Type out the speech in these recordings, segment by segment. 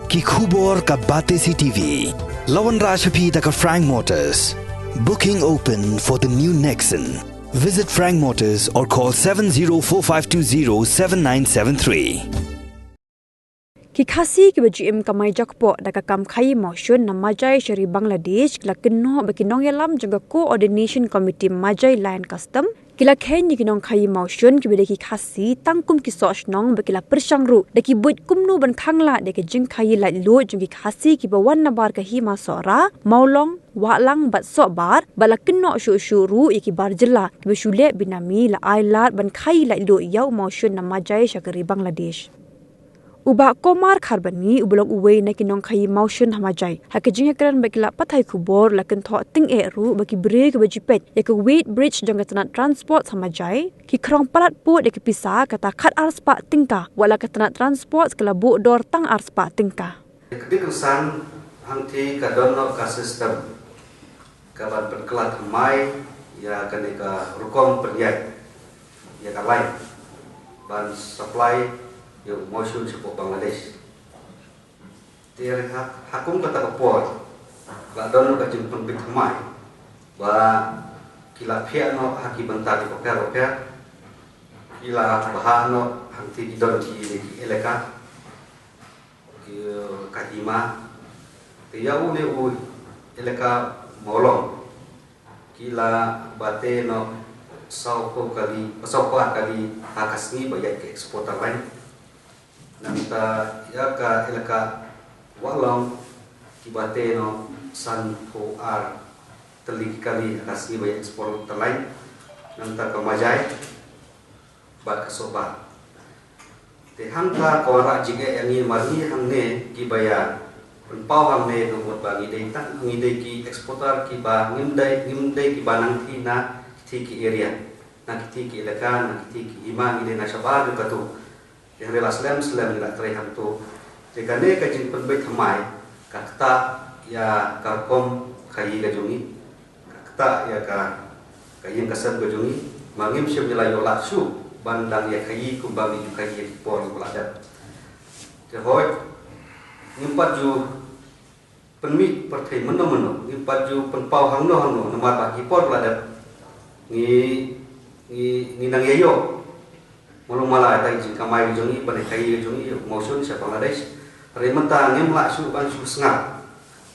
ki khubor ka bate CTV. Lawan Rajaphi taka Frank Motors. Booking open for the new Nexon. Visit Frank Motors or call 7045207973. Ki khasi ki BGM kamai jakpo da kam khai motion na Majai Shari Bangladesh la kenno bekinong yalam jangga coordination committee Majai Land Custom kila khen ni kinong khai motion ki bedeki khasi tangkum ki soch nong bekila persangru da ki buit kumnu ban khangla de ki jing khai la lo jangki khasi ki bawan na bar ka hi ma sora maulong walang bat so bar bala kenno shu shuru iki bar jela ki besule binami la ailat ban khai la lo yau motion na Majai Shari Bangladesh. Uba komar kharbani ublong uwe na kinong khai motion hamajai hakajing ekran bekila pathai khubor lakin tho ting e ru baki break bajipet yak weight bridge jangatana transport hamajai ki krong palat po de pisa kata khat arspa tingka wala katana transport kala bu dor tang arspa tingka kedikusan hangti ka donno ka sistem ka ban perkelat mai ya kaneka rukom perjai ya ka lain ban supply yung motion sa Bangladesh. Tiada hakum kata kapor, badan ka jemput bitmai, ba kila piano haki bentar di kopia, kila bahano hanti kidon ki eleka, kahima, tiada ule eleka molong, kila bate no sauko kali hakasni bayar ke eksporter lain. Nanta yaka elaka walong kibate no san ho ar telik kali kasih banyak ekspor terlain nanta ke Majai bat kesoba te hangka kawara jige yang ini marni hangne kibaya penpau hangne dumut bagi dei tak ngidei ki eksporter kiba ngimdai kibanang tina tiki area nak tiki elaka nak tiki ima ngidei nasabah katu yang relas lem nggak terlihat tu. Jika ne kajin penbait hamai, kakta ya karkom kayi gajungi, kakta ya kayin kasar gajungi, mangim siap jelayo laksu bandang ya kayi kumbami ju kayi por kuladat. Jahoi ngimpat ju penmi pertai meno ngimpat ju penpau hangno nomor bagi por kuladat ngi nang yayo. Mulung malah ada izin kamai jungi, pada kai jungi, motion siapa Bangladesh. Rementa ngem laksu ban su sengap.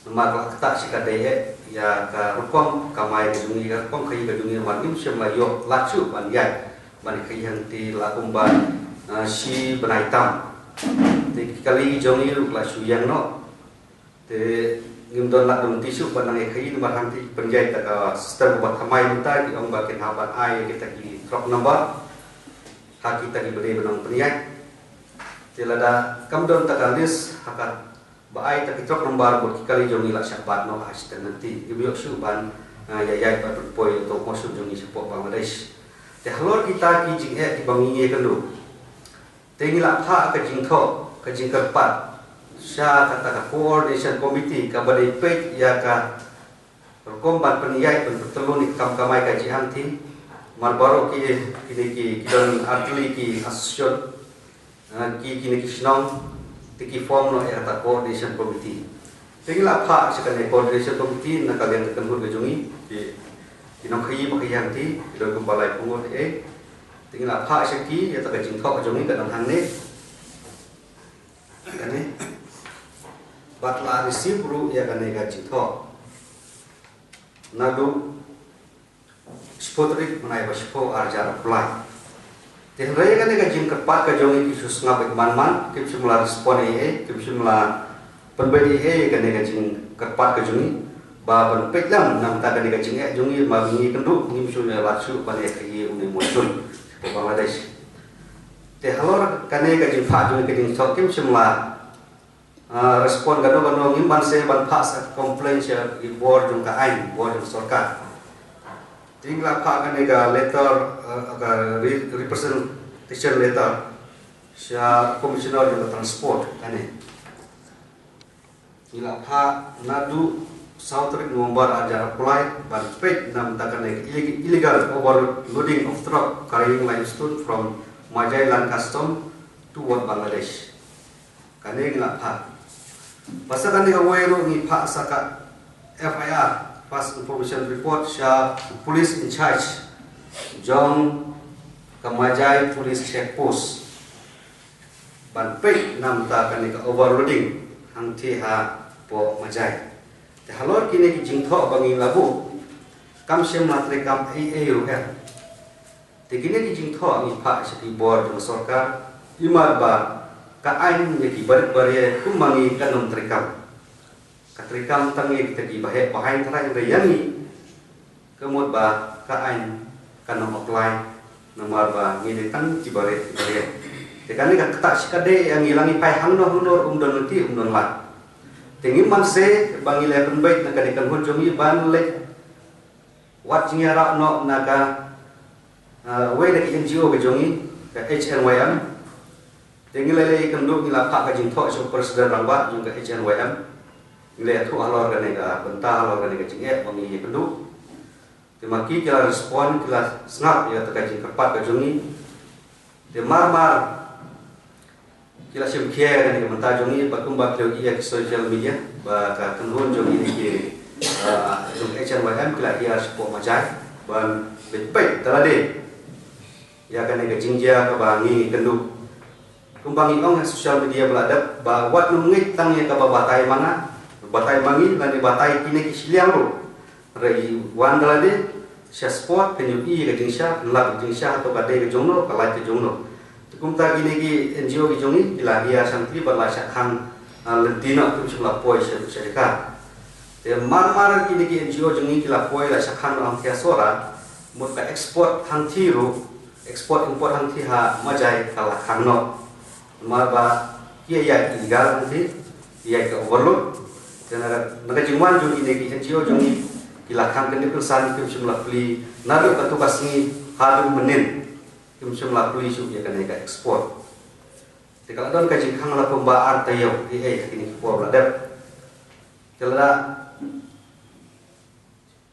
Nomor ketak sikadeye ya ka rukom kamai jungi, rukom kai jungi nomor ngem siapa layo laksu ban yai. Ban kai hanti lakum ban si benaitam. Te kali jungi ruk laksu yang no. Te ngem don lak dum tisu ban nang kai nomor hanti penjai tak sistem buat kamai mentai di ong bakin habat ai kita ki trok number. Hak kita diberi benang peniak. Tilada kamdon takalis hakat baai takitok lembar buat kali jongi lak syabat no asisten nanti. Ibiok suban yayai patut poi untuk masuk jongi sepok Bangladesh. Tehlor kita ki jing di banginye kendu. Tengi lak hak ke jing tho ke jing kerpat. Sya kata ka coordination committee ka badai pek ya ka komban peniak pentelun ikam kamai kaji hanti. Malbaro ki kidon artili ki asosiot ki sinong tiki form no eta coordination committee. Tinggal apa sekarang coordination committee nak kalian tekan bergejungi ki kinong kai hanti kidon kembalai pungut tinggal apa seki ya tak kajing thok kejungi kadang hangne kane batla receive ru ya kane kajing thok nadu spotrik menai baspo arjar apply. Tiada kan jing kepat ke jongi kisus ngabek man kip simula respon kip simula perbedi kan jing kepat ke jongi ba ban peklam nam ta kan jing jongi ma ngi kendu ngi misulnya laksu pan kai uni muncul ke Bangladesh. Te halor kan jing fa jongi jing sok kip simula respon gado ngi ban se ban pas complaint ya board jong ka ain board sarkar. Tinggal pakai letter representation letter siya komisioner yang transport kane. Tinggal pak nadu Southern nomor ajar apply ban pek nam takkan illegal overloading of truck carrying limestone from Majai Land Custom toward Bangladesh. Kane tinggal pak Pasakan di Awero ni Pak Saka FIR, Fast Information Report, Sha Police in Charge, John Kamajai Police Check Post, ban pek nam ta kan ka overloading hang thi ha po majai. Te halor kini ki jingtho bangi labu, kam sem matre kam AA ruher. Te kini ki jingtho ni Pak Sepi Board Sorkar, imar ba ka ain ye ki bar kumangi kanum trikam ka trikam tangi kita ki bahe bahain thara yang yani kemud ba ka ain kanum apply nomor ba ngi tang ki bare te kan ka kata sikade yang ilangi pai hangno hunor umdon ti umdon la tingi manse bangi le penbait na kadikan hunjongi ban le wat jingira no naga we de NGO bejongi ka HNYM Tinggi lele kenduk nila pak kajing tok super sedar rangba juga HNYM. Nilai tu halor kan ega bentah halor kan ega jingek wangi kenduk. Temaki kila respon kila snap ya terkajing kepat kajungi. Temar kila sim care kan ega bentah jungi bakumba kilo iya ke social media ba ka kendun jungi ni jung HNYM kila iya support majai ban lepet terade. Ya kan ega jingjia ke bangi kenduk. Kumbangi ong sosial media beladap bahwa nungit tangnya ke batai mana batai bangi lani batai kini kisiliang lo rei wan dalade sia sport penyuki ke jingsha lak jingsha atau kade ke jongno kalai ke jongno kumta gini ki NGO ki jongi ila dia santri berlasak hang lentino tu sula poi sedeka te mar kini ki NGO jongi kila poi la sakhan ang kia sora mut ka export hang thiru export import hang thi ha majai kala khangno marba kia ya illegal nanti ia ke overload dan naga jingwan jung ini ki NGO jung kilakang kene pesan kim sumla pli nadu ka tukas ni hadu menin kim sumla pli su ya kene ka ekspor te kala don ka jingkang la pembaan tayo kini ko bladar kala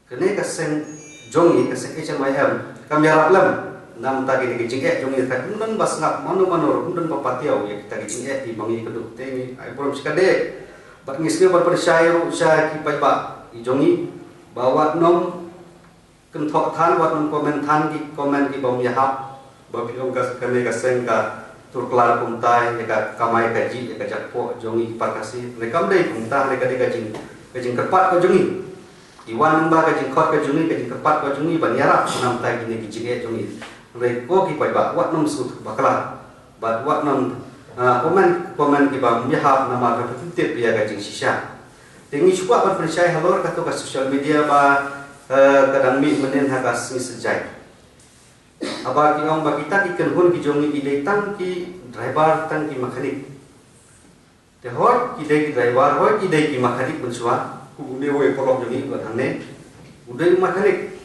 kene ka sen jong ka sen HMIM kam ya lam nam tagi ni jingek jong ni ka undan basngap manu undan papatiau ya kita jingek di bangi keduk te ai prom sikade bat ngisne bar percaya usah ki pai ba i jongi bawa nom kentok than wat nom komen than ki komen ki bom ya hap ba pilong ka kane ka sen ka turklar kumtai ya ka kamai ka ji ya ka jakpo jongi pakasi rekam dei kumta reka de ka jing kepat ka jongi iwan ba ka jing khot ka jongi ka jing kepat ka jongi ban yara nam tagi ni jingek jongi reko ki pai ba wat nom su bakla ba wat nom komen ki ba mihap nama ka tip ya ka jing shisha tingi chukwa ban percaya halor ka to ka social media ba kadang mi menen ha ka sing sejai aba ki ong ba kita ki kenhun ki jongi ki detang ki driver tang ki mekanik te hor ki de ki driver hor ki de ki mekanik bensua ku de we kolok jongi ba thane udai mekanik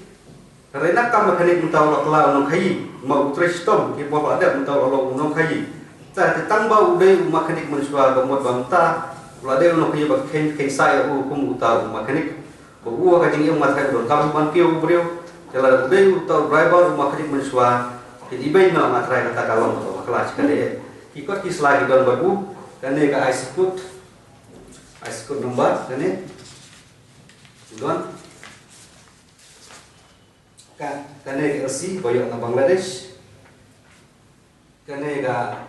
karena kam mekanik mentau lokla unong kai mau trestom ki po ada mentau lo unong kai ta tetang ba udai mekanik mensua gamot bamta ulade unong kai ba ken sai kum uta mekanik ba uwa ka jing mat kai don kam ban piu brio tela udai uta driver mekanik mensua ki ibai na matrai kata kalong to kelas kade ikut ki selagi don babu kane ka ice food number kane don kane LC boyok na Bangladesh kane ga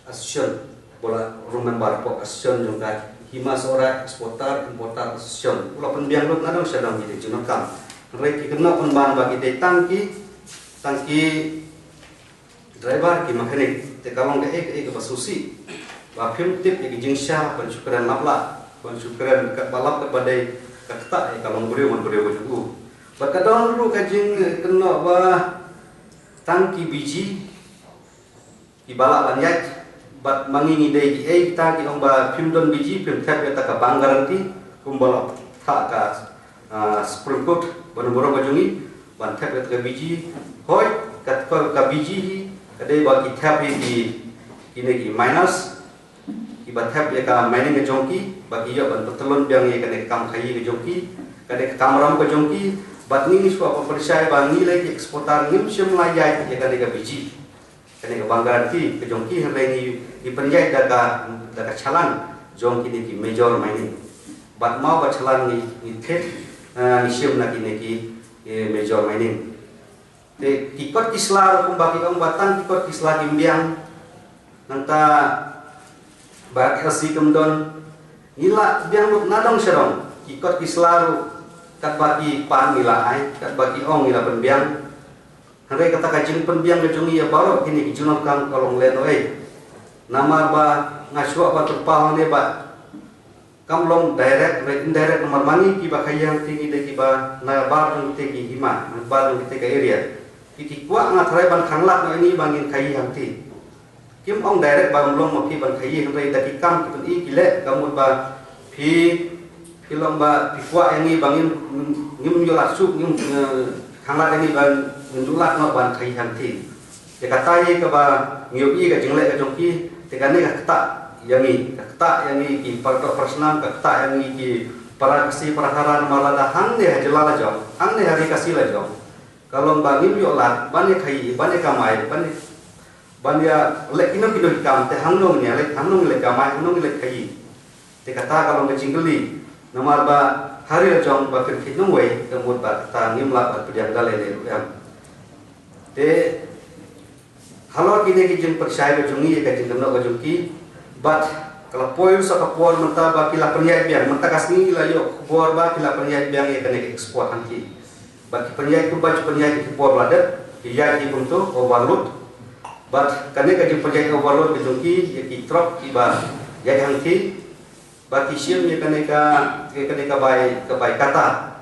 asosiasi bola Roman Barpo asosiasi juga Himas ora eksportar importar asosiasi pula penbiang lot nadong sedang jadi junakam reki kena penban bagi de tangki driver ki mekanik te kalong ke ek basusi ba film tip ki jingsha pensyukuran nabla pensyukuran kat balap kepada kata kalau beliau juga. Berkadang dulu kajing kena ba tangki biji di balak lanyat bat mangingi dei kita ki omba film biji film tap kita ka banggaranti kumbala tak ka sprungkut boro bajungi ban tap kita biji hoi kat ka biji kadai bagi tap di ini minus ibat tap ya ka mining ke jongki bagi ya ban petelon biang ya kane kam khai ke jongki kane kamram ke jongki bat ni swa percaya bang nilai eksportar ngim sem layai ya kane ka biji kene ka banggar ti ke jong ki henry ni penjai daga chalan jong kini ki major mining bat mau ba chalan ni thet ni siam na kini ki major mining te kikot kislar kum baki ong batang kikot kislar kimbiang nanta ba kasi kumdon nila biang luk nadong serong kikot kislar kat baki pan nila ai kat baki ong nila penbiang henry kata kajing penbiang ke jongi ya baru kini ki junam kang kolong len oi nama ba ngaswa ba terpahang ne ba kamlong direct re indirect nomor mani ki ba kayang tinggi de ki ba na bar dung tinggi hima bar dung tinggi area ki kwa ngathrai ban khanglak no ini bangin kai hang ti kim ong direct ba long mo ki ban kai re da ki kam ki tun i ki le kamut ba phi long ba pi kwa yang ni bangin ngim yo la su ngim khanglak ini ban njulat no ban kai hang ti ya katai ka ba ngio i ka jingle ka jong ki te kan ni ka ta yang ini ki parto personam kata yang ini ki para kasih perkara malada hang ne hajelala jong hang ne hari kasih la jong kalau bangim yo lat bani khai bani kamai bani ya lek ino kido kam te hang nong ne lek hang nong lek kamai hang nong lek khai te kata kalau ke jinggeli nomor ba hari la jong ba fir nong we kemut ba kata ngim lat ba pediang dale ne te halo kini ki jeng percaya jongi ka jeng no ka jongki but kalau poin sa kapor menta ba kila penyai biang menta kasni la yo bor ba kila penyai biang ya kene ekspor hanti ba ki penyai ku ba penyai ki por ladet ya ki punto overload but kane ka di penyai overload ki ki truk ki ba ya hanti ba ki sim ya kane ka bai kata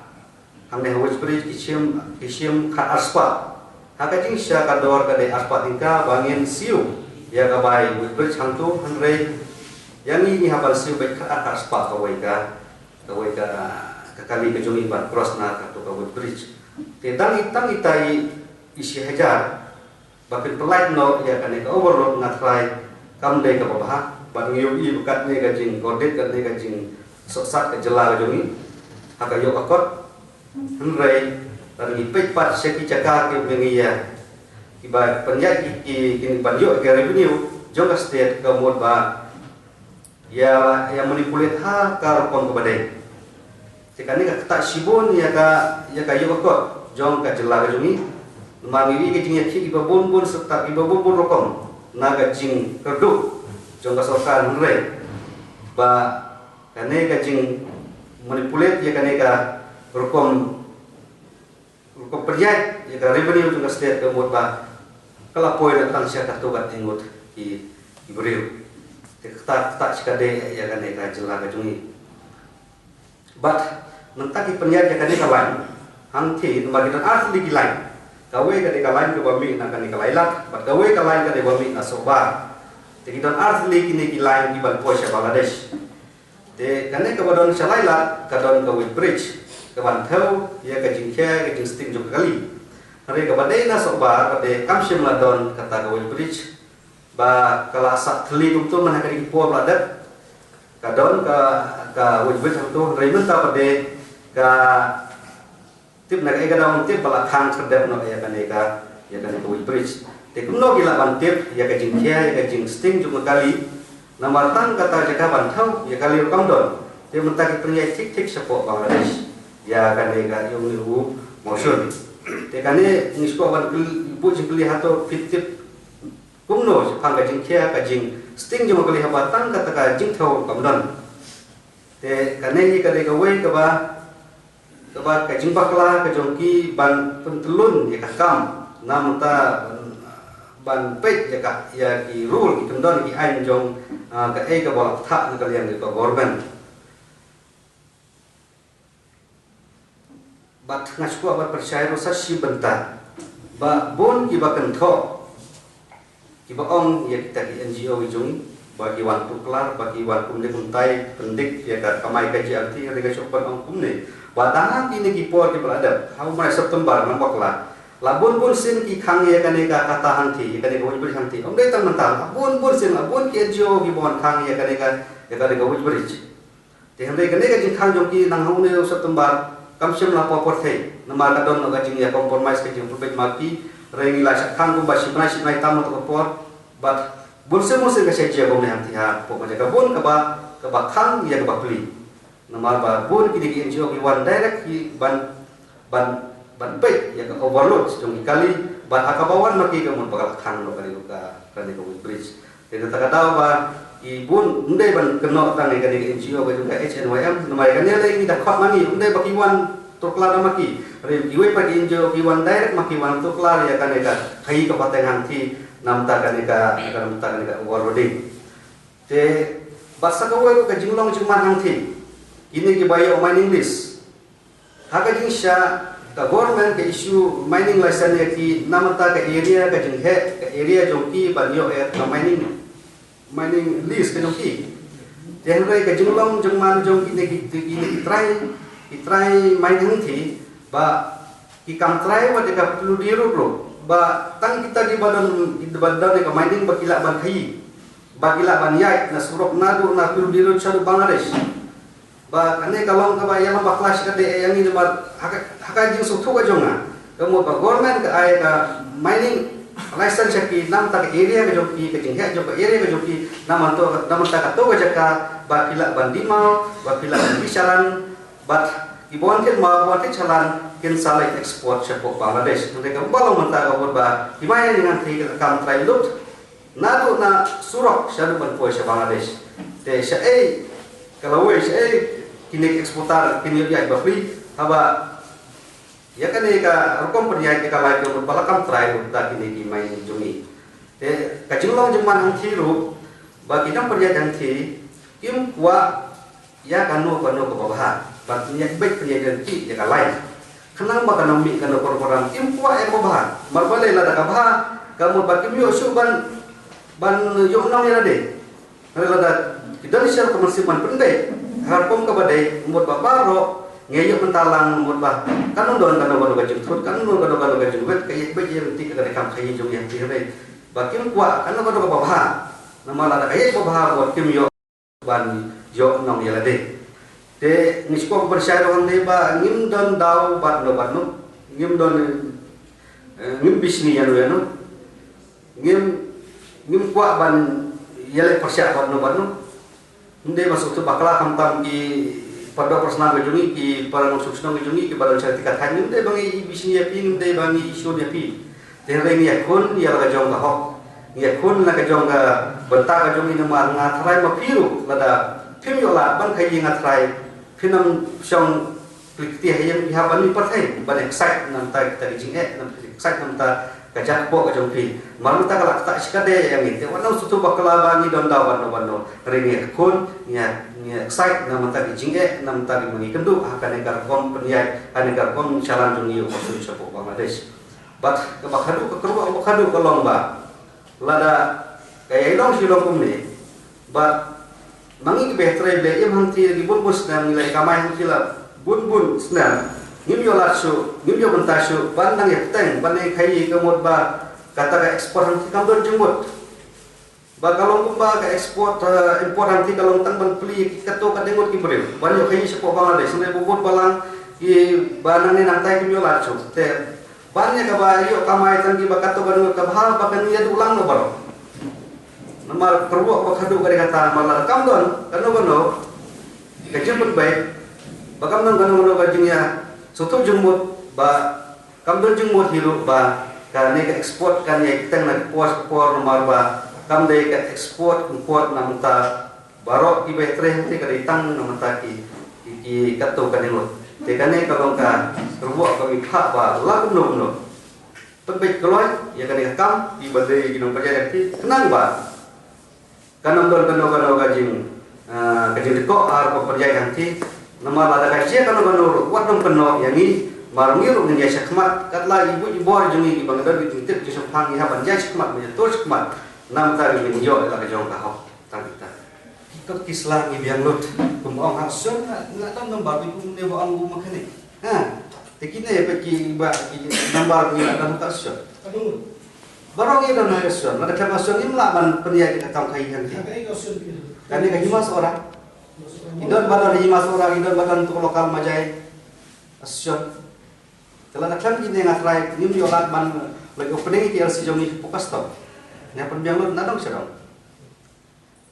hamne hawis bridge ki sim ka aspa haka jing sya ka dor ka de aspa tingka bangin siu ya ka bai bridge hantu hanre yang ini hafal siu baik ke atas pak kawai ke kali ke jongi ban cross na ka to kawai bridge te dang itai isi hajar bakin pelait no ya kan ke overload ngatrai kam dei ka babah ban ngiu i bukat ne ka jing godet ka ne ka jing sosat ke jela ka jongi haka yo akot henrei dan ni pek pat seki caka ke bengia iba penjat ki kini banjo ke revenue jonga state ke mod ba ya manipulit ha ka pon ko badai jika ni ka tak sibon ya ka yo ko jong ka jela ka jumi mangi ke jing ya ki babon serta babon rokom na ka jing kerdu jong ka sokan re ba kane ka jing manipulit ya kane ka rokom perjai ya ka revenue jong ka state ke mot ba kala poin tang sia ka to ka tingot ki beriu tak sekade ya kan ka jela ka jungi but mentaki penyat ya kan ka lain hanti magi dan asli di lain kawe ka de ka lain ke bami na kan ka lailat but kawe ka lain ka de bami na sobar te dan asli kini ki lain di ban poisha Bangladesh te kan ka badon salailat ka don ka bridge ka ban thau ya ka jingkhe ka jing sting jok kali hari ka badai na sobar pada kamsim ladon kata ka bridge ba kala sak thli tum tu mana kari po bladat kadon ka wujud tu reimen ta pade ka tip na ka daun tip bala khang sedap no ya kan ka bridge te kumno gila ban tip ya ka jing ya ka jing sting jung kali namar tang kata jaka ban thau ya kali kam don te menta ki priya tik support Bangladesh ya kan ka yung niru motion te kane nisko ban bu jing hato fit kumno pang ka jing kia ka jing sting jong kali habatan kata ka jing thau kamdan te kanei ka de ka we ka ba ka jing bakla ka jong ki ban pentelun ya ka kam namta ban pet ya ki rule ki kamdan ki ain jong ka ka bolak tha na kalian ka government bat ngasku abat percaya rosa si bentar ba bon ki ba kentho kiba ong ya kita di NGO ujung bagi wantu kelar bagi wantu ne kuntai pendik ya ka kamai ka jianti rega sopan ong kumne wadangan kini kipor ki berada hau mai September nampak la labun pun sin ki khang ya kane ka kata hanti kane ka wujbri hanti ong dai tang mental labun pun sin labun ki NGO ki bon khang ya kane ka wujbri te hande kane ka jing khang jong ki nang hau ne September kamsim la po porthei nama ka don ka jing ya compromise ka jing pulbet maki rengi la sakang ko ba sipnai tamu to pot but bulse ka seje ko ne anti ha po ma jaga bun ka ba khang ya ka ba pli nama ba bun ki di NGO ki one direct ki ban pe ya ka overload jong kali ban akabawan maki ka mun bakal khang lo kali ka bridge jadi tak tahu ba ibun undai ban keno tang ka di NGO ka juga HNYM nama ka ne lai ni dak khot mangi undai baki wan tuklar maki re kiwe pa NGO ki wan direct maki wan tuklar ya kan ka kai ka patengan ti namta kan ka overloading te basa ka wa ka jinglong cuman hang ti ini ki bayo mining list haka jing sha the government ke issue mining license ki namata ka area ka jing he ka area jongki banyo ka mining list ka jongki jenre ka jinglong jengman jongki ne ki try mining thi ba ki kam try wa de ka perlu diru bro ba tang kita di badan ka mining bakila ban khai bakila ban yai na surok nadu na perlu diru chadu Bangladesh ba kane kalong ka ba yang ba class ka de yang ini ba haka jing su thuka jonga kamo ba government ka ai ka mining license ki nam ta area ka joki ka jing he jo area ka joki nam ta ka to ka jaka ba kila bandimau ba kila bisaran but ibon ken ma ba te chalan ken salai export sepo Bangladesh mereka balong mata ka ba himaya dengan thi kam try lut nadu na surok shadu ban po sa Bangladesh te sa kalau wes kini eksportar kini dia beli haba ya kan ka rukom perniai ka lai ko balakam try ta kini ki main jumi te kacilong jeman ang thiru ba kita perniai ang thi kim kwa ya kanu ko babaha ba niya baik perniai dan ki ya ka lai kenang ba kanang mi kanu korporan kim kwa e babaha marbale la da ka baha kamu ba kim yo suban ban yo nang ya de la da kita share komersiman pendek harpom ka badai umur babaro ngeyuk mentalang umur bah kan don gajung trut kan don gajung wet kayak baje ti ka rekam khayi jong yang dire bakim kwa kan don babah nama la kayak babah buat kim yo ban yo nong yala de te nisko bersyair on de ba ngim don dau bat no ngim don ngim bisni ya no ngim kwa ban yale persyak bat no Hindi masuk tu bakla kamtam ki pada personal gejungi ki parang suksno gejungi ki parang sertifikat hanya hindi bangi bisnya pi hindi bangi isu dia pi tenre ni akun ya la jong ka hok ni akun la jong ka benta ka jong ni ma ngatrai ma piru lada phim yo la ban khai ngatrai phinam song plikti hayam ha ban ni pathai ban excite nam ta ta jing nam excite nam ta kajak po ka jong pi malu ta kala ta sikade yang itu wana sutu bakla bangi don da wano ringi akun nya excite nam ta jing nam ta mangi kendu akan ekar kom peniyai akan kom chalan jong yo ko sapo Bangladesh bat ke bakhadu ke kerwa bakhadu ke lomba lada kaya ilong silong kumni bat mangi ke behtre be im hanti di bun bus dan nilai kamai hantila bun snan ngim yo latsu ngim yo bentasu bandang ya teng banai khai ke mod ba kata ka ekspor hanti kamdor jengmut ba kalong kumba ka ekspor import hanti kalong tang ban pli kato ka dengot ki bril ban yo khai sepo Bangladesh ne bubut balang ki banane nang tai kim yo latsu te banyak kabayo kamay tanggi bakato banu kabha bakan niya ulang no baro namal kerwo bakadu kari kata malar kamdon kano kajemput baik bakam non kano kajingnya soto jengmut ba kamdon jengmut hilu ba kane ka export kan ya kita na por nomor ba kamde ka export import namta baro ki betre ti kari tang namta ki kato kanilo tekane kalau ka ruwak kami hak ba lakum no pembek keluar ya kan kam di badai ginung perjalanan ti tenang ba kanam dol kano gajing deko ar perjalanan ti nama lada kaji kano wat dong kano yang ni marungiru dengan jasa khmat katla ibu jungi di bangdar di titip di sampang ya ban jasa khmat menyetor khmat nam tari menjo la kajong ka hok tangita ikut kislah ni biang lut kumong hasun na tam nombar bi kum ne bo ang makane ha tekine peki ba ki nombar ni ada tak syo barong ida na syo ada kama syo imla ban pria kita kam kai han ti kani ka himas ora idon badan himas ora idon badan tu lokal majai syo telah naklam kini ngatrai nim yolat ban lagi opening TLC jom ni fokus stop. Nya penbiang lu nadong sedang.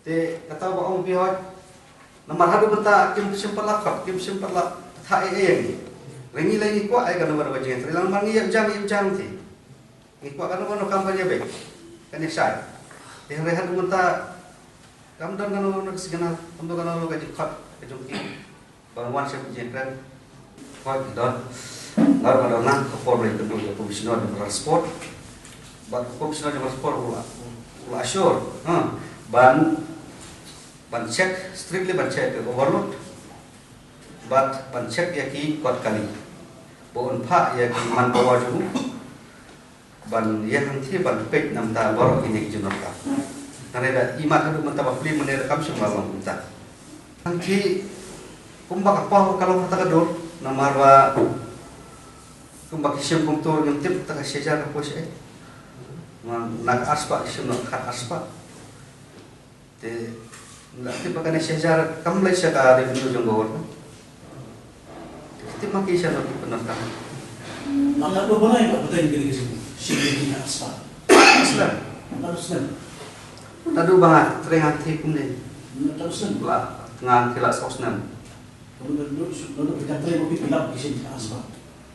Te kata ba ong bihoi. Nomor hadu benta kim simpat lakap, kim simpat lak thai yang ni. Lengi kuat ai kan nomor bajian. Trilang mangi jam ti. Ni kuat kan nomor kampanye baik. Kan syai. Te rehat benta kam dan kan nomor signal, kam kan nomor kaji kat kejungki. Bangwan siap jenderal. Kuat don. Ngar madonna kapolri kedua ya komisioner di transport. Ban komisioner di transport ula assure. Ban check strictly ban check overload. Ban check ya ki kuat kali. Bon pak ya ki man bawa julu. Ban ya nanti ban pek nam ta baru ini junor ka. Karena imat hadu mentah beli menerekam semua orang mentah. Nanti kumbak apa kalau kata kedor nomor kumbak isim kumtur ngintip tak sejarah apa sih? Nak aspa isim nak kat aspa. Te nak tiba kan sejarah kamu lagi sekarang di video jonggor. Te makai saya nak penonton. Maka apa boleh tak betul gini sini? Sini aspa. Islam. Teruskan. Tadu banget teringat hikum ni. Teruskan. Lah tengah kilas osnan. Kemudian dulu berkata lebih pilih di sini aspa.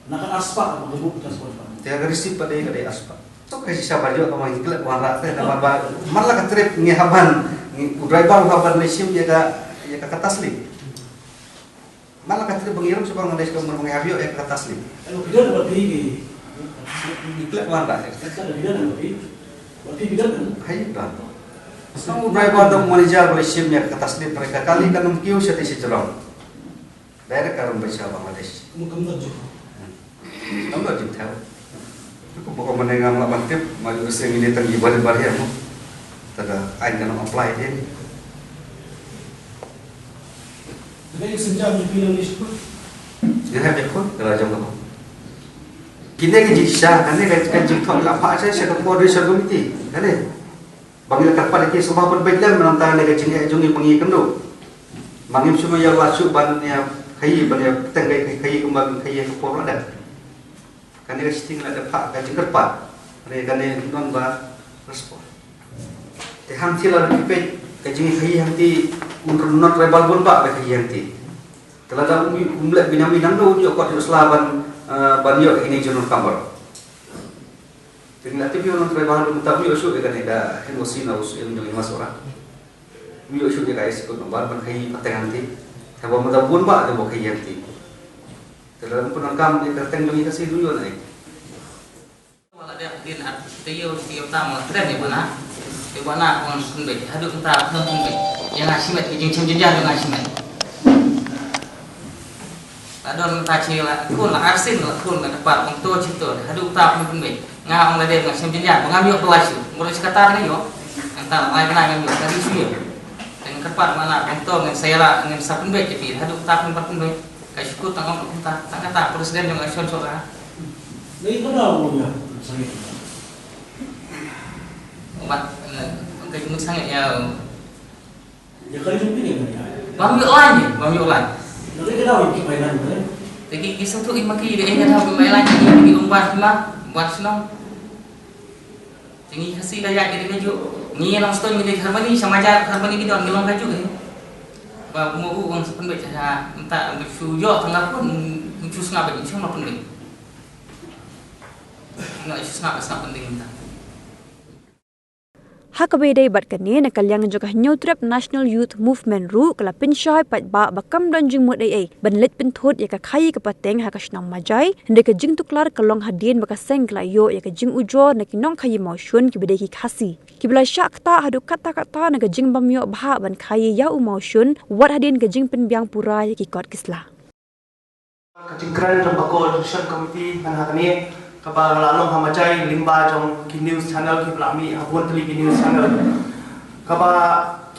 Nak aspa apa gebuk kita aspa. Tiada risip pada yang ada aspa. So kasih siapa juga kamu ikut warak teh nama malah ketrip ngihaban driver haban lesim ya ka taslim. Malah ketrip pengirim supaya ngedes ke menghabio ya ka taslim. Kalau tidak dapat pergi. Ikut warak. Kita tidak dapat pergi. Berarti tidak kan? Hai dah. Sang driver dong manajer lesim ya ka taslim mereka kali kan mungkin saya tisi jerong. Daerah karun baca Bangladesh. Mungkin tak. Tahu tak jauh tahu. Aku bukan mendengar lapan tip, maju sering ini tentang ibadah ya mu. Tada, ain kan apply dia. Jadi sejak film ini pun. Jangan habis pun, kalau jauh kamu. Kini ke jisah, kan ni kan jikot lapak saya sekarang koordinasi komiti, kan ni. Bagi lekat lagi semua perbedaan menantang lagi cingkat jungi pengikan tu. Bagi semua yang masuk bannya kayi banyak tenggai kayi kembali kayi kepala dah. Kan dia sting ada pak gaji kerpat. Mereka ni non ba respon. Te hanti la kipe gaji kayi hanti unrun not rebal pun pak kayi hanti. Telah dah umlek binami nang do nyok kot selaban banyo ini junur kambar. Tinggal tu biar non rebal pun tak biar usuk kan ada emosi na usuk yang jadi masalah. Biar usuk dia guys kot nomor ban kayi pateng hanti. Kalau mau tabun pak tu kayi hanti. Dalam penangkam di terteng demi kasih dulu naik. Wala dia din at tayo tama tren ni bana. Di bana kon sunbe hadu kita hum be. Yang asimet kijing cemjenjan dengan asimet. Adon ta cila kun la arsin la kun la dapat untuk cito hadu kita hum be. Nga ong la dia dengan cemjenjan mengambil pelasu. Mulai sekitar ni yo. Antar lain lain ngambil tadi suyo. Dengan kepat mana untuk dengan saya dengan sapun be jadi hadu kita hum be. Kayak syukur tanggung kita, tak kata presiden yang action soalnya. Ini kenapa punya sangat? Obat kayak gimana sangat ya? Ya kali itu ni kan? Bang online. Nanti kenapa kita mainan ni? Jadi kisah tu imak kiri dia ingat apa mainan ini di umbar cuma buat senang. Jadi kasih daya jadi baju. Ni yang stone ni harmoni sama aja harmoni kita ngilang baju ni. Và mua uống phân biệt là ta một số giọt thằng nào cũng chú ngáp bệnh chứ mà phân biệt nggak chú ngáp penting ta. Hakabede batkane na kalyang juga Newtrep National Youth Movement ru kala pinshay pat ba bakam dan jing mud ai banlet pinthot ya ka khai ka pateng ha ka shnam majai hende ka jing tuklar kalong hadien baka seng kala yo ya ka jing ujo na kinong khai motion ki bede ki khasi kibla shakta hadu kata na ka jing bamyo bha ban khai ya u motion wat hadien ka jing pin biang pura ya ki kot kisla kajingkran trong bakol shan committee han hakani kabang lalong hamajai limba trong ki news channel ki plami habon tli ki news channel kaba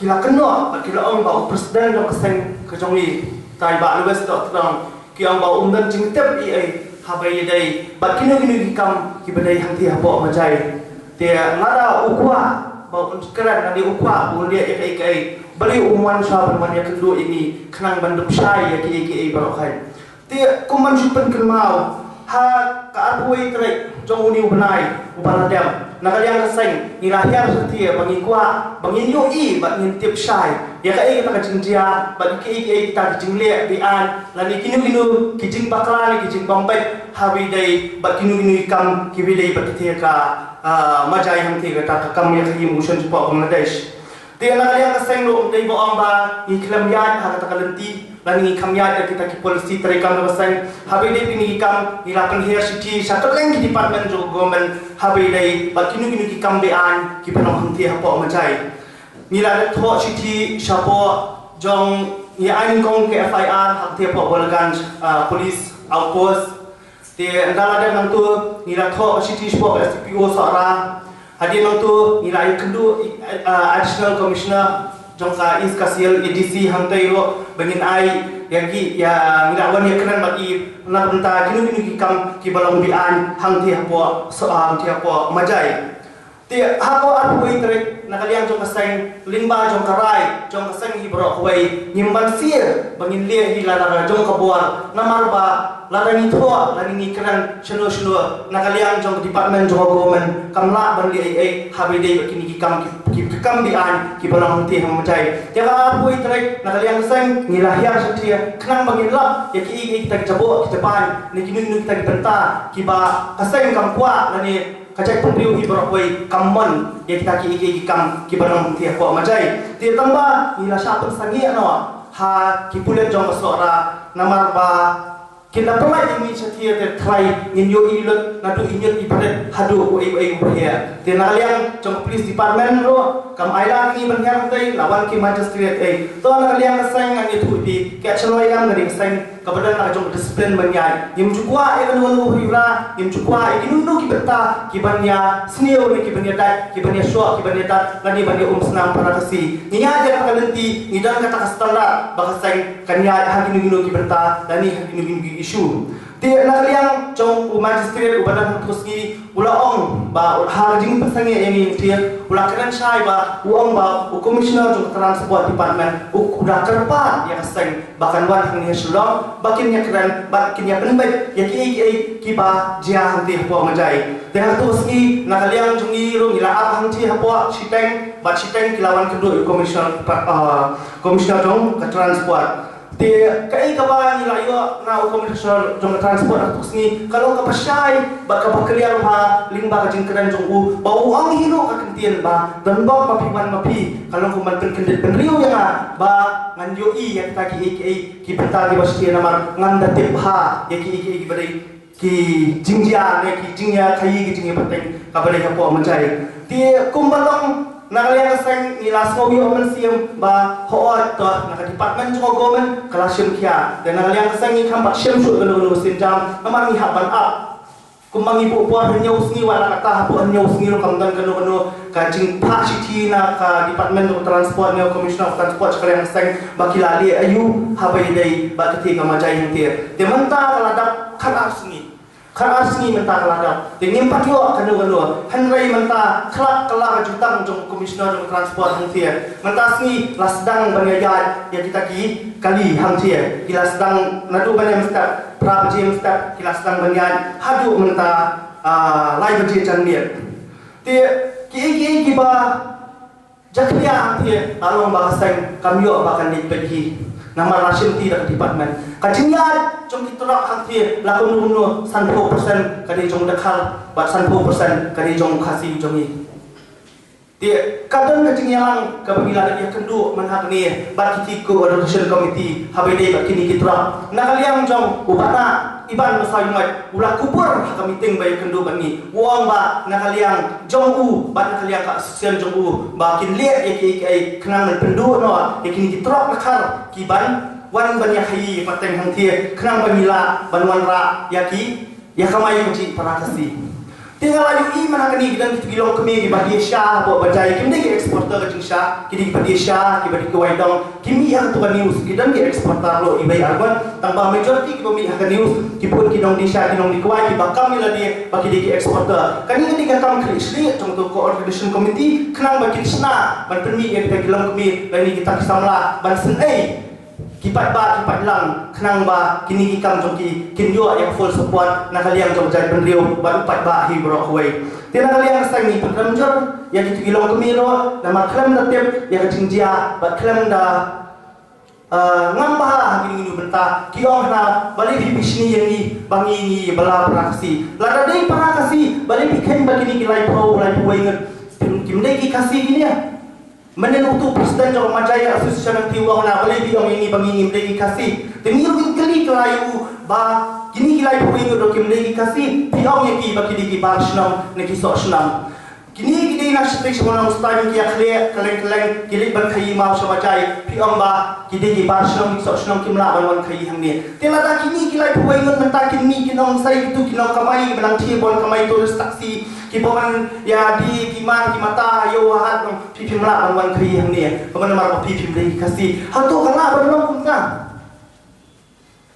kila keno kila ong ba presiden trong kaseng ka jongi tai ba lubes dot tang ki ong ba umdan jing tep i ai habai dai ba kino ki kam ki badai hanti hapo majai te ngara ukwa ba kran nadi ukwa bulia ai kai bali umwan sha ban ya kendo ini khnang bandup shai ya ki ba khai te kuman jupan kelmau ha kaarpui trek jong uni ubenai ubaladem nakaliang keseng ilahir setia bangin kuat bangin yoi bangin tip syai ya kai kita kejingjia bagi kai kita kejingle bian lani kinu kijing baklan kijing bombay habi dai bakinu ikam kibidai bakitia ka majai hamti ka kam ya kai motion support Bangladesh dia nakaliang keseng lo dai boong ba iklam yat haka takalenti lani kamyat kita ki polisi terikam besang habi dai pini ikam ilapan here city satu lagi ki department jo government habi dai bakinu ki kam bian ki penong hamti hapo majai nila tho city shapo jong ya ain kong ke FIR hamti hapo bolagan police outpost dia andala dan nantu nila tho city shapo SPO sara hadir nantu nila kendu additional commissioner jongka iskasial EDC hantai ro bangin ai yagi ya ngilawan ya kenan bagi na benta kinu kikam ki balang bian hang ti hapo soam ti hapo majai ti hapo arpui trek nakaliang jong kaseng limba jong karai jong kaseng hibro kwai nyimban sir bangin lia hilala jong kabuar namarba ladani thua ladani kenan shino nakaliang jong department jong government kamla ban li ai habi dei kini kikam kam bian ki balang ti ham majai ya ka pui trek nakaliang sang ngilahia setia kenang bangilap ya ki kita jabo kita pan ni kinu kita benta ki ba kaseng kam kwa lani kacak pemriu hi berapoi kamon ya kita ki kam ki balang ti ko majai ti tamba ila sya sangi no ha ki pulet jong sora namar ba kita pernah ini setia tertrai ninyo ilot nadu inyot ibarat hadu ai berhia ti nakaliang jong police department ro kam ailang ni banyak tai lawan ki magistrate to nakaliang kaseng ani thupi ke chloi yang ngari kaseng kepada nak jong disiplin banyai yim chukwa nu hira yim chukwa nu ki beta ki banya sneo ni ki banya dai ki banya shwa ki banya dat lani banya senam para kasi niya ja kalenti ngidan kata kastala bakaseng kanya hagi nu ki beta lani hagi nu isu ti nakaliang jong magistrate ubadan tuski ulaong ba harjing pasange ini ti ulakaran syai ba uong ba commissioner jong transport department udah kerpa ya kaseng bahkan wan hang sulong bakinnya keren bakinnya penbaik ya ki ba dia hanti hapo majai dengan tuski nakaliang jong iro ila ab hanti hapo siteng ba siteng kilawan kedua commissioner jong transport ti kai ka ba nila yo na commercial jong transport atus ni kalau ka pasyai ba ka bakliar ha limba ka jingkran jong u ba uang hino ka kentien ba dan ba mapi kalau kuman kendit penriu ya ba ngan yo i ya ta ki benta di basti namar ngan datip ha ya ki badai ki jingjia ne ki jingya kai ki jingya pateng ka badai ka po mencai ti kumbalong nakaliang kaseng nilas ngobi omen siam ba hoat to nak department jong government kalasim kia dan nakaliang kaseng ni kampat siam su genu sinjam namar ni haban up kumbang ibu puan hanya usni wala kata hapu hanya usni lo kamdan genu kajing pak city na ka department of transport ne commissioner of transport sekalian kaseng bakilali ayu habai dai ba ketika majai hintir demanta kaladap Karasni mentah kelada, dengan patio kanu Henry mentah kelak jutang jong komisioner jong transport hangtier, mentah sni lasdang banyayat ya kita kali hangtier, kita sedang nadu banyak mesti prabaji mesti kita sedang banyak hadu mentah lai baji candir, ti kiba jaklia hangtier, along bahasa kami bahkan dipegi. Nama rasim tidak department. Kajian jom kita nak hati lakon nuno 100% kadi jom dekal, bat 100% kadi jom kasih jom ni. Dia kadang kajian kabila dia kendu menhak ni bat kitiku adoption committee habide bat kini kita. Nakaliang jom ubana iban masayumat ulah kubur kami ting bayi kendu bani uang ba nakaliang jong u bat nakaliang ka asosian jong u bakin liat ya kenang pendu no ya kini kitrok nakar kiban wan banyak hai pateng hangtie kenang banila banwan ra ya kamai menci para kasi tinggal laju i mana kini dan kita gilong kami di badi syah buat bajai kini ke eksporter ke syah kini di badi syah di badi kuwaidong kini yang tuan news kita ke eksporter lo ibai arban tambah majority kita mi akan news kipun kinong di syah kinong di kuwait di bakam ni lagi bagi di eksporter kini ketika kami krisli contoh coordination committee kenang bagi sna ban permi yang kita gilong kami dan ini kita kisamla ban sen kipat lang kenang ba kini kikam jongki kinyo yang full support nakaliang jong jai penriu ba upat ba hi bro huai tina kaliang sang ni penramjor ya kitu ilong kemiro nama klam da tep ya kachingjia ba klam da ngamba gini gini benta kiong na balik di bisni yang ni bangi ni bala praksi lada dei praksi balik bikin begini kilai pro lai puai ngat kimdei ki kasih gini ya menenutu presiden jong majaya asosiasi ng tiwang na balik biong ini bangi ni kimdei ki kasih temiru kali kelayu ba gini kilai puai ngat kimdei ki kasih tiong yang ki bagi di bar senam neki sok senam kini nak seperti semua muslim kia keleng kili ban khai mau sama cai piong ba kini ki bar senam sok senam kimla ban khai hang ni tela da kini kilai puai ngat menta kini kinong sai itu kinong kamai benang thi bon kamai tulis taksi kipoman ya di kimar kimata yo hat pipim la ban khai hang ni kemen mar pipim dei kasih hatu kala ban long kumta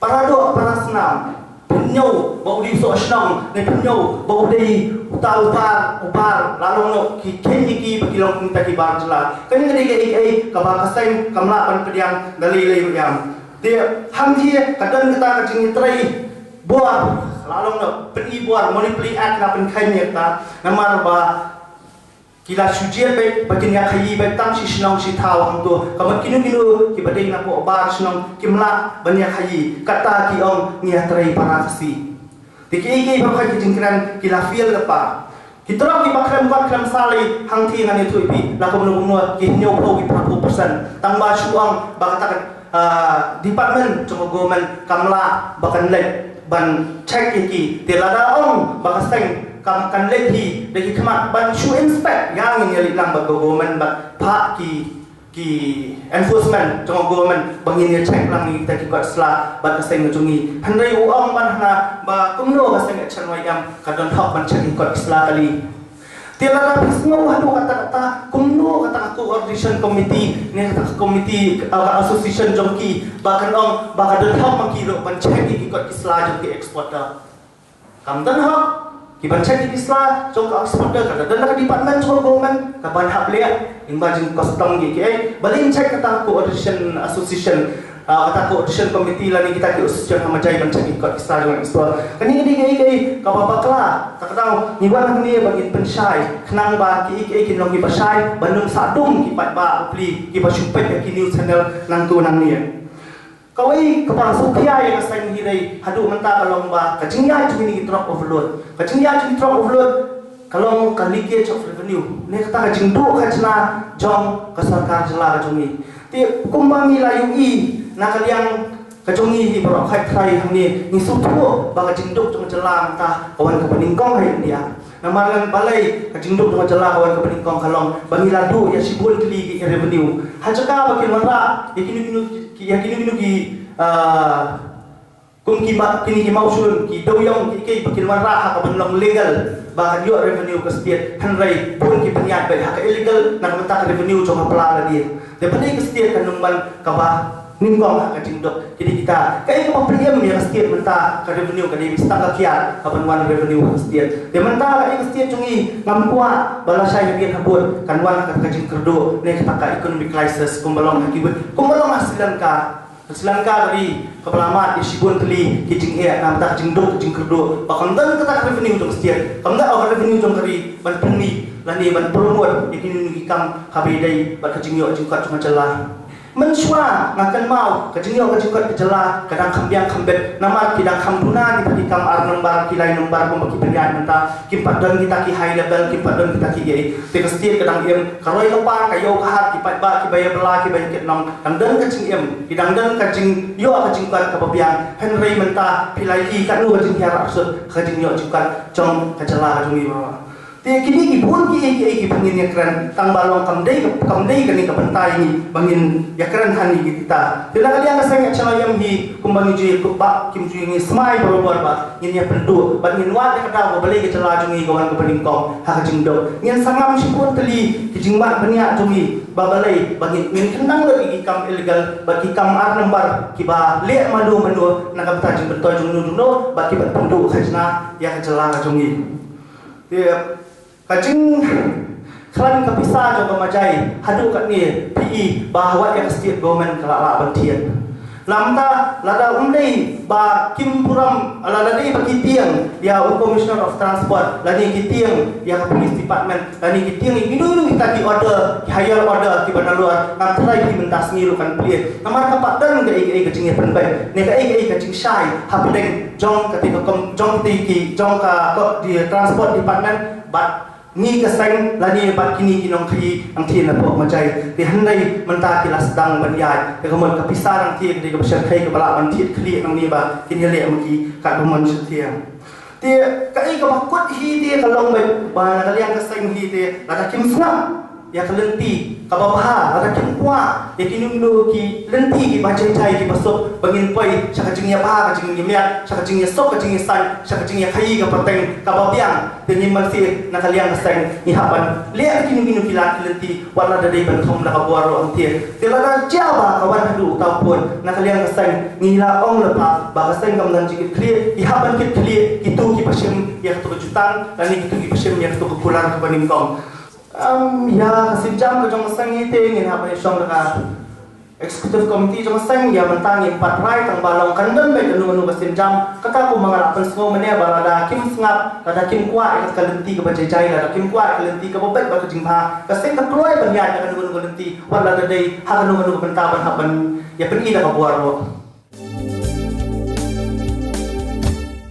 parado parasnam penyau bau di sok senam ne penyau bau dei upar lalu no ki kenyi ki bakilong kita ki bar jela kan ngene ke ka kasai kamla pan pediang dali le yang dia hamji kadang kita kacing trai buat lalu no peni buat monopoli act na pen khai ta namar ba kila sujiat baik bakin nga khayi baik tam si sinong si thawang to kamat kinu ki badai na po bar sinong kimla banya khayi kata ki ong nia trai parasi tiki ba khai jingkran kila fiel pa kitrok ki bakram sali hang thi ngani tu pi la ko nu ki nyo pro ki 40% tang ba suang ba kata department jong government kamla bakan lek ban check ki telada ong ba kaseng kam kan lehi deki kemat ban su inspect yang ini lang ba government ba pa ki enforcement jong government bangin ya check lang ni kita ki kwat sla ba kaseng jongi handai uang ban na ba kumno kaseng chanwai am kadon thok ban check ki kwat sla kali tiada pisno hadu kata kumno kata coordination committee ni kata committee association jongki bahkan ong bahkan kadon thok makiro ban check ki kwat sla jongki exporter kam dan hok kibancak di Islam, jongka eksporter kada dan department jong government kapan hak lihat imbajin custom GK balin cek kata coordination association kata coordination committee lani kita ki association hamajai bancak ikut Islam jong ekspor kani GK kababakla takdau niwan ni bagi pensai kenang ba ki kinong ki pasai bandung sadung ki pat ba upli ki basupet ki news channel nang tu nang ni kawai kepala sukia yang asal hirai hadu mentah kalau ba kacingnya cuma ni drop overload kalau leakage of revenue ni kata kacing do kacina jong kesarkar jela kacungi ti kumbami layu i nak kaliang kacungi di bawah kai ni sutu ba kacing do cuma jela mentah kawan kepeningkong hari dia namalan balai kacing do cuma jela kawan kepeningkong kalau bagi ladu ya sibul keli revenue hajaka bakin mara yakini ki kum kini mausun ki doyong ki bakil marah hak benong legal bahkan yo revenue ke state hanrai pun ki peniat baik hak illegal nak mentak revenue cuma pelala dia daripada ke state kan numban kabah ningkong hak cindok jadi kita kai ke premium ya state mentak ke revenue ke di setengah kiat kapan wan revenue ke state dia mentak kai ke state cungi ngampua balasai yang habur kan wan ka kacing kerdo ne kita economic crisis kumbalong akibat kumbalong asilan ka Selangka dari kepelamat isibun teli kicing nam tak jingdok kicing kerdo bahkan dan kata revenue jong setiap kam dah revenue jong kari ban penmi lani ban promote yakini ngikam habidai bat kicing yo jingkat cuma celah mensua ngakan mau kicing yo kicing celah kadang kambiang kambet nama kidang kambuna di kam ar nombar kilai nombar pembagi pendian mentah kimpat dan kita ki high level kimpat dan kita ki ye te setiap kadang iem karoi lepa kayo kahat kipat ba ki bayar bela ki bayar ketnong dan kicing iem kidang dan kacing yo kacing kan kapabiang Henry mentah pilai ki kan lu kacing hiara aksud kacing yo jukan jong kacela jungi bawa te kini ki bun ki pengin ya kran tang balong kamdei kani kapentai ni bangin ya kran hani kita te kali ang sangat chana yam hi kumbangi ji ba kim ji ni smai borobar ba yin ya pendu bangin wa de kada bo beli ke cela jungi kawan ke peningkong ha kacing do yin sangam si pun teli ki jingmat benia jungi ba balai bangin min kendang le ki kam illegal bagi kam ar nombar ki ba le madu nak kapta jing betul jung nu ba ki bat pendu khajna ya kacela jungi te kacing klan kapisa jo kamajai hadu kat ni PE bahwa yang state government kelak bantian Lamta lada undai ba Kimpuram aladai ba Kitiang ya Commissioner of Transport lani Kitiang ya Police Department lani Kitiang minum kita di order higher order di bana luar antrai di mentas ngiru kan plie namar kapak dan ke cing penbai ne ke cing syai hapdeng jong ketika jong tiki jong ka di Transport Department bat ni keseng lani bat kini kinong khi ang thin na po majai ti handai menta kila sedang banyai ke kemun kepisar ang thin di ke besar khai ke bala man thit khli ang ni ba kin hele amki ka kemun setiang ti kai ke bakut hi ti kalong ba kalian keseng hi ti lada kim snam ya kelenti kababaha lada kim kwa ya kinundu ki lenti ki bajai chai ki basuk bangin poi saka jingnya ba ka jingnya miat saka jingnya sok ka jingnya san saka jingnya khai ka pateng kababiang dengan masih nak kalian keseng ihapan lihat kini kilat kelenti wala dari bentum nak buaro antir tilada jaba kawan hadu ataupun nak kalian keseng ngila ong lepa ba keseng kamdan jikit clear ihapan kit clear itu ki pasim ya tu kejutan dan itu ki pasim ya tu kekulan ke paningkong ya kasinjam ke jong keseng ite ngin apa isong dekat Executive Committee jom sang ya mentangi 4 rai tang balong kandem baik anu basin jam kata aku mengarap pensengo menia balada kim sengap ada kim kuat ikat kalenti ke bajai ada kim kuat kalenti ke bobek ba ke jingha kaseng ke keluar banyak anu kalenti wala dadai ha anu bentaban haban ya peni dah buar